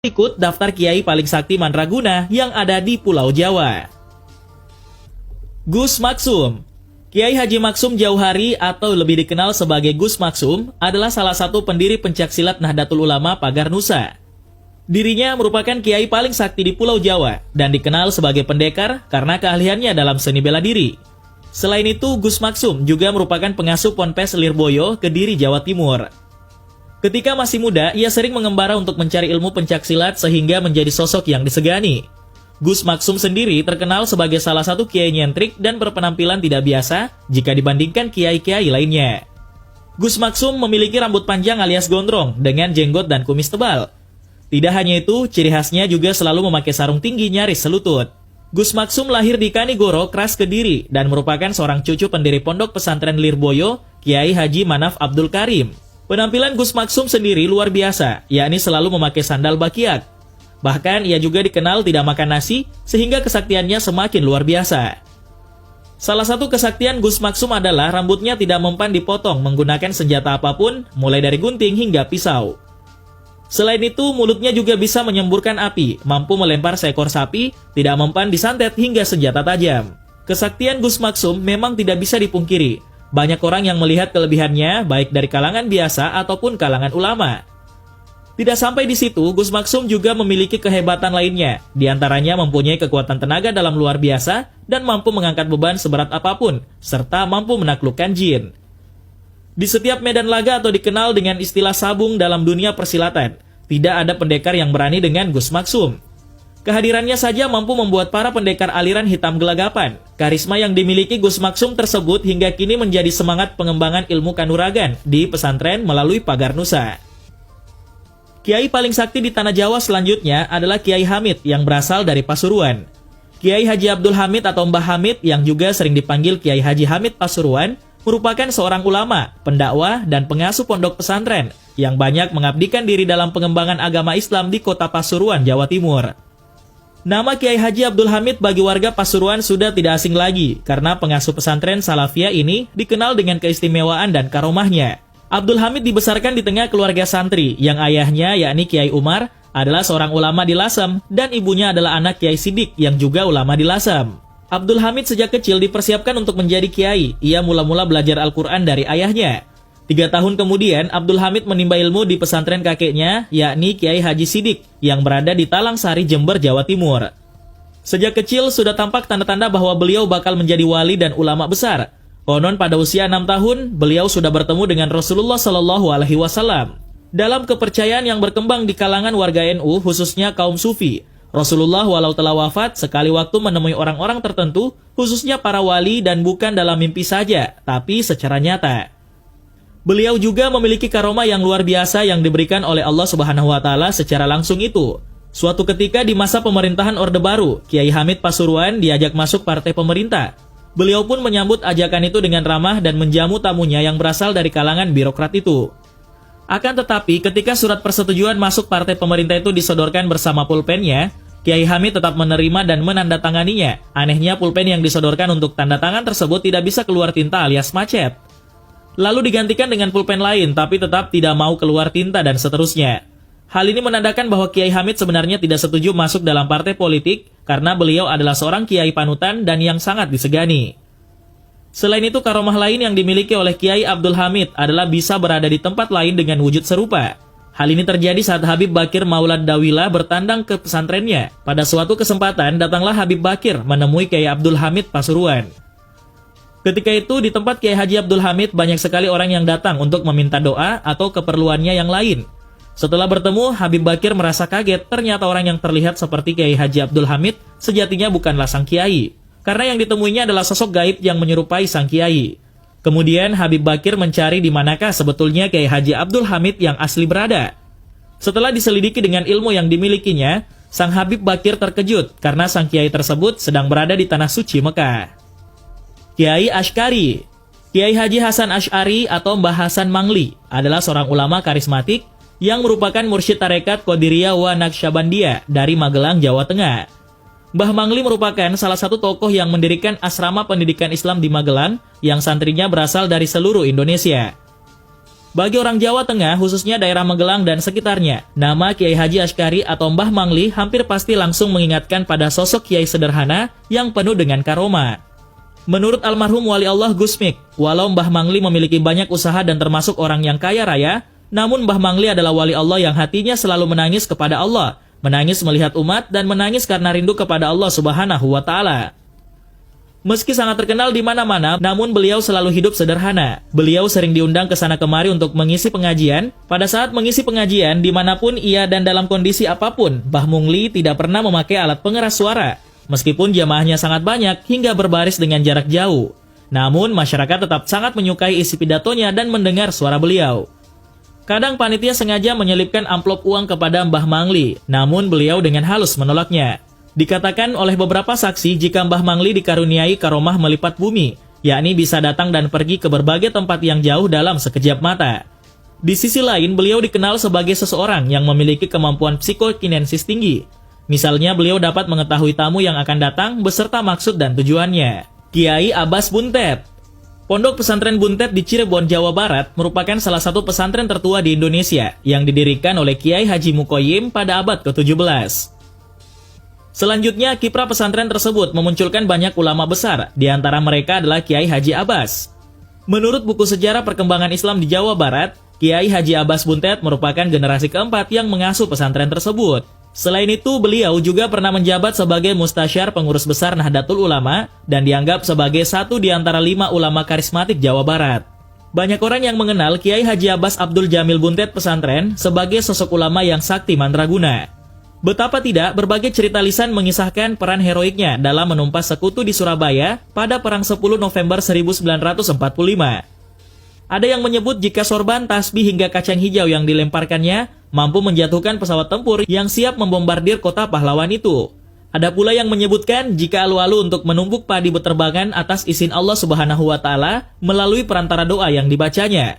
Ikut daftar kiai paling sakti mandraguna yang ada di Pulau Jawa. Gus Maksum. Kiai Haji Maksum Jauhari atau lebih dikenal sebagai Gus Maksum adalah salah satu pendiri pencaksilat Nahdlatul Ulama Pagar Nusa. Dirinya merupakan kiai paling sakti di Pulau Jawa dan dikenal sebagai pendekar karena keahliannya dalam seni bela diri. Selain itu, Gus Maksum juga merupakan pengasuh Ponpes Lirboyo, Kediri, Jawa Timur. Ketika masih muda, ia sering mengembara untuk mencari ilmu pencaksilat sehingga menjadi sosok yang disegani. Gus Maksum sendiri terkenal sebagai salah satu kiai nyentrik dan berpenampilan tidak biasa jika dibandingkan kiai-kiai lainnya. Gus Maksum memiliki rambut panjang alias gondrong dengan jenggot dan kumis tebal. Tidak hanya itu, ciri khasnya juga selalu memakai sarung tinggi nyaris selutut. Gus Maksum lahir di Kanigoro, Kras, Kediri dan merupakan seorang cucu pendiri Pondok Pesantren Lirboyo, Kiai Haji Manaf Abdul Karim. Penampilan Gus Maksum sendiri luar biasa, yakni selalu memakai sandal bakiak. Bahkan ia juga dikenal tidak makan nasi, sehingga kesaktiannya semakin luar biasa. Salah satu kesaktian Gus Maksum adalah rambutnya tidak mempan dipotong menggunakan senjata apapun, mulai dari gunting hingga pisau. Selain itu, mulutnya juga bisa menyemburkan api, mampu melempar seekor sapi, tidak mempan disantet hingga senjata tajam. Kesaktian Gus Maksum memang tidak bisa dipungkiri. Banyak orang yang melihat kelebihannya, baik dari kalangan biasa ataupun kalangan ulama. Tidak sampai di situ, Gus Maksum juga memiliki kehebatan lainnya. Di antaranya mempunyai kekuatan tenaga dalam luar biasa dan mampu mengangkat beban seberat apapun, serta mampu menaklukkan jin. Di setiap medan laga atau dikenal dengan istilah sabung dalam dunia persilatan, tidak ada pendekar yang berani dengan Gus Maksum. Kehadirannya saja mampu membuat para pendekar aliran hitam gelagapan. Karisma yang dimiliki Gus Maksum tersebut hingga kini menjadi semangat pengembangan ilmu kanuragan di pesantren melalui Pagar Nusa. Kiai paling sakti di Tanah Jawa selanjutnya adalah Kiai Hamid yang berasal dari Pasuruan. Kiai Haji Abdul Hamid atau Mbah Hamid yang juga sering dipanggil Kiai Haji Hamid Pasuruan merupakan seorang ulama, pendakwah, dan pengasuh pondok pesantren yang banyak mengabdikan diri dalam pengembangan agama Islam di kota Pasuruan, Jawa Timur. Nama Kiai Haji Abdul Hamid bagi warga Pasuruan sudah tidak asing lagi karena pengasuh pesantren Salafiyah ini dikenal dengan keistimewaan dan karomahnya. Abdul Hamid dibesarkan di tengah keluarga santri yang ayahnya yakni Kiai Umar adalah seorang ulama di Lasem dan ibunya adalah anak Kiai Sidik yang juga ulama di Lasem. Abdul Hamid sejak kecil dipersiapkan untuk menjadi kiai. Ia mula-mula belajar Al-Quran dari ayahnya. 3 tahun kemudian, Abdul Hamid menimba ilmu di pesantren kakeknya, yakni Kiai Haji Sidik, yang berada di Talang Sari, Jember, Jawa Timur. Sejak kecil sudah tampak tanda-tanda bahwa beliau bakal menjadi wali dan ulama besar. Konon pada usia 6 tahun, beliau sudah bertemu dengan Rasulullah Shallallahu Alaihi Wasallam. Dalam kepercayaan yang berkembang di kalangan warga NU, khususnya kaum Sufi, Rasulullah walau telah wafat, sekali waktu menemui orang-orang tertentu, khususnya para wali dan bukan dalam mimpi saja, tapi secara nyata. Beliau juga memiliki karomah yang luar biasa yang diberikan oleh Allah Subhanahu wa Ta'ala secara langsung itu. Suatu ketika di masa pemerintahan Orde Baru, Kiai Hamid Pasuruan diajak masuk partai pemerintah. Beliau pun menyambut ajakan itu dengan ramah dan menjamu tamunya yang berasal dari kalangan birokrat itu. Akan tetapi, ketika surat persetujuan masuk partai pemerintah itu disodorkan bersama pulpennya, Kiai Hamid tetap menerima dan menandatanganinya. Anehnya, pulpen yang disodorkan untuk tanda tangan tersebut tidak bisa keluar tinta alias macet. Lalu digantikan dengan pulpen lain, tapi tetap tidak mau keluar tinta dan seterusnya. Hal ini menandakan bahwa Kiai Hamid sebenarnya tidak setuju masuk dalam partai politik karena beliau adalah seorang kiai panutan dan yang sangat disegani. Selain itu, karomah lain yang dimiliki oleh Kiai Abdul Hamid adalah bisa berada di tempat lain dengan wujud serupa. Hal ini terjadi saat Habib Bakir Maulad Dawila bertandang ke pesantrennya. Pada suatu kesempatan, datanglah Habib Bakir menemui Kiai Abdul Hamid Pasuruan. Ketika itu, di tempat Kiai Haji Abdul Hamid, banyak sekali orang yang datang untuk meminta doa atau keperluannya yang lain. Setelah bertemu, Habib Bakir merasa kaget, ternyata orang yang terlihat seperti Kiai Haji Abdul Hamid sejatinya bukanlah sang kiai. Karena yang ditemuinya adalah sosok gaib yang menyerupai sang kiai. Kemudian Habib Bakir mencari di manakah sebetulnya Kiai Haji Abdul Hamid yang asli berada. Setelah diselidiki dengan ilmu yang dimilikinya, sang Habib Bakir terkejut karena sang kiai tersebut sedang berada di Tanah Suci Mekah. Kiai Ash'ari. Kiai Haji Hasan Ash'ari atau Mbah Hasan Mangli adalah seorang ulama karismatik yang merupakan mursyid tarekat Qadiriyah wa Naqsyabandiyah dari Magelang, Jawa Tengah. Mbah Mangli merupakan salah satu tokoh yang mendirikan asrama pendidikan Islam di Magelang yang santrinya berasal dari seluruh Indonesia. Bagi orang Jawa Tengah, khususnya daerah Magelang dan sekitarnya, nama Kiai Haji Asy'ari atau Mbah Mangli hampir pasti langsung mengingatkan pada sosok kiai sederhana yang penuh dengan karomah. Menurut almarhum Wali Allah Gus Mik, walau Mbah Mangli memiliki banyak usaha dan termasuk orang yang kaya raya, namun Mbah Mangli adalah wali Allah yang hatinya selalu menangis kepada Allah, menangis melihat umat, dan menangis karena rindu kepada Allah Subhanahu wa Ta'ala. Meski sangat terkenal di mana-mana, namun beliau selalu hidup sederhana. Beliau sering diundang ke sana kemari untuk mengisi pengajian. Pada saat mengisi pengajian, dimanapun ia dan dalam kondisi apapun, Mbah Mangli tidak pernah memakai alat pengeras suara. Meskipun jamaahnya sangat banyak hingga berbaris dengan jarak jauh. Namun, masyarakat tetap sangat menyukai isi pidatonya dan mendengar suara beliau. Kadang panitia sengaja menyelipkan amplop uang kepada Mbah Mangli, namun beliau dengan halus menolaknya. Dikatakan oleh beberapa saksi jika Mbah Mangli dikaruniai karomah melipat bumi, yakni bisa datang dan pergi ke berbagai tempat yang jauh dalam sekejap mata. Di sisi lain, beliau dikenal sebagai seseorang yang memiliki kemampuan psikokinensis tinggi. Misalnya, beliau dapat mengetahui tamu yang akan datang beserta maksud dan tujuannya. Kiai Abbas Buntet. Pondok Pesantren Buntet di Cirebon, Jawa Barat merupakan salah satu pesantren tertua di Indonesia yang didirikan oleh Kiai Haji Mukoyim pada abad ke-17. Selanjutnya, kiprah pesantren tersebut memunculkan banyak ulama besar, di antara mereka adalah Kiai Haji Abbas. Menurut buku sejarah perkembangan Islam di Jawa Barat, Kiai Haji Abbas Buntet merupakan generasi keempat yang mengasuh pesantren tersebut. Selain itu, beliau juga pernah menjabat sebagai mustasyar pengurus besar Nahdlatul Ulama dan dianggap sebagai satu di antara 5 ulama karismatik Jawa Barat. Banyak orang yang mengenal Kiai Haji Abbas Abdul Jamil Buntet Pesantren sebagai sosok ulama yang sakti mandraguna. Betapa tidak, berbagai cerita lisan mengisahkan peran heroiknya dalam menumpas sekutu di Surabaya pada Perang 10 November 1945. Ada yang menyebut jika sorban, tasbih hingga kacang hijau yang dilemparkannya mampu menjatuhkan pesawat tempur yang siap membombardir kota pahlawan itu. Ada pula yang menyebutkan jika alu-alu untuk menumbuk padi beterbangan atas izin Allah Subhanahu wa Ta'ala melalui perantara doa yang dibacanya.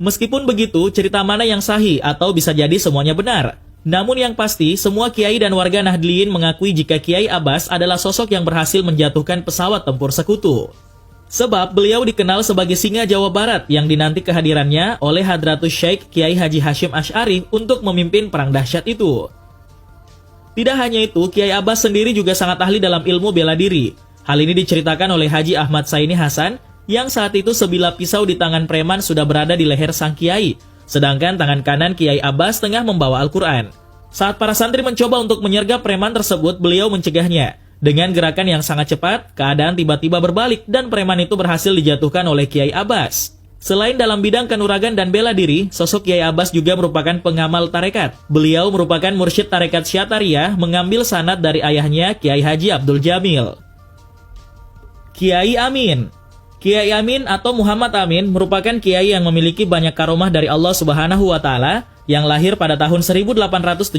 Meskipun begitu, cerita mana yang sahih atau bisa jadi semuanya benar. Namun yang pasti, semua kiai dan warga Nahdliyin mengakui jika Kiai Abbas adalah sosok yang berhasil menjatuhkan pesawat tempur sekutu. Sebab beliau dikenal sebagai singa Jawa Barat yang dinanti kehadirannya oleh Hadratus Syekh Kiai Haji Hashim Asy'ari untuk memimpin perang dahsyat itu. Tidak hanya itu, Kiai Abbas sendiri juga sangat ahli dalam ilmu bela diri. Hal ini diceritakan oleh Haji Ahmad Saini Hasan yang saat itu sebilah pisau di tangan preman sudah berada di leher sang kiai, sedangkan tangan kanan Kiai Abbas tengah membawa Al-Quran. Saat para santri mencoba untuk menyergap preman tersebut, beliau mencegahnya. Dengan gerakan yang sangat cepat, keadaan tiba-tiba berbalik dan preman itu berhasil dijatuhkan oleh Kiai Abbas. Selain dalam bidang kanuragan dan bela diri, sosok Kiai Abbas juga merupakan pengamal tarekat. Beliau merupakan mursyid tarekat Syatariyah, mengambil sanad dari ayahnya Kiai Haji Abdul Jamil. Kiai Amin. Kiai Amin atau Muhammad Amin merupakan kiai yang memiliki banyak karomah dari Allah Subhanahu wa Ta'ala yang lahir pada tahun 1879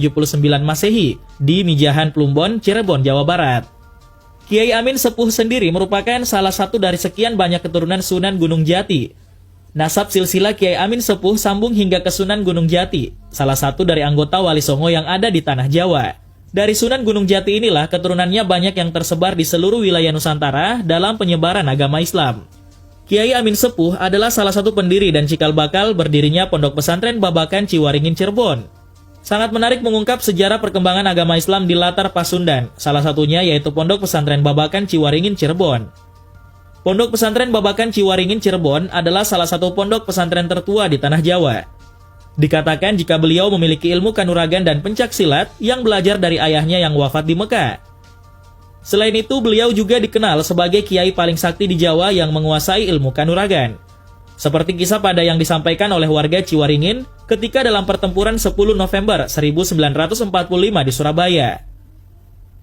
Masehi di Mijahan Plumbon, Cirebon, Jawa Barat. Kiai Amin Sepuh sendiri merupakan salah satu dari sekian banyak keturunan Sunan Gunung Jati. Nasab silsilah Kiai Amin Sepuh sambung hingga ke Sunan Gunung Jati, salah satu dari anggota Wali Songo yang ada di Tanah Jawa. Dari Sunan Gunung Jati inilah keturunannya banyak yang tersebar di seluruh wilayah Nusantara dalam penyebaran agama Islam. Kiai Amin Sepuh adalah salah satu pendiri dan cikal bakal berdirinya Pondok Pesantren Babakan Ciwaringin Cirebon. Sangat menarik mengungkap sejarah perkembangan agama Islam di latar Pasundan, salah satunya yaitu Pondok Pesantren Babakan Ciwaringin Cirebon. Pondok Pesantren Babakan Ciwaringin Cirebon adalah salah satu pondok pesantren tertua di Tanah Jawa. Dikatakan jika beliau memiliki ilmu kanuragan dan pencak silat yang belajar dari ayahnya yang wafat di Mekah. Selain itu, beliau juga dikenal sebagai kiai paling sakti di Jawa yang menguasai ilmu kanuragan. Seperti kisah pada yang disampaikan oleh warga Ciwaringin ketika dalam pertempuran 10 November 1945 di Surabaya.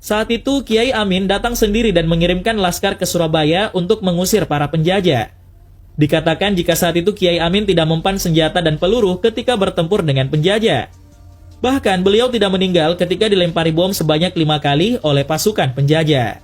Saat itu, Kiai Amin datang sendiri dan mengirimkan laskar ke Surabaya untuk mengusir para penjajah. Dikatakan jika saat itu Kiai Amin tidak mempan senjata dan peluru ketika bertempur dengan penjajah. Bahkan beliau tidak meninggal ketika dilempari bom sebanyak 5 kali oleh pasukan penjajah.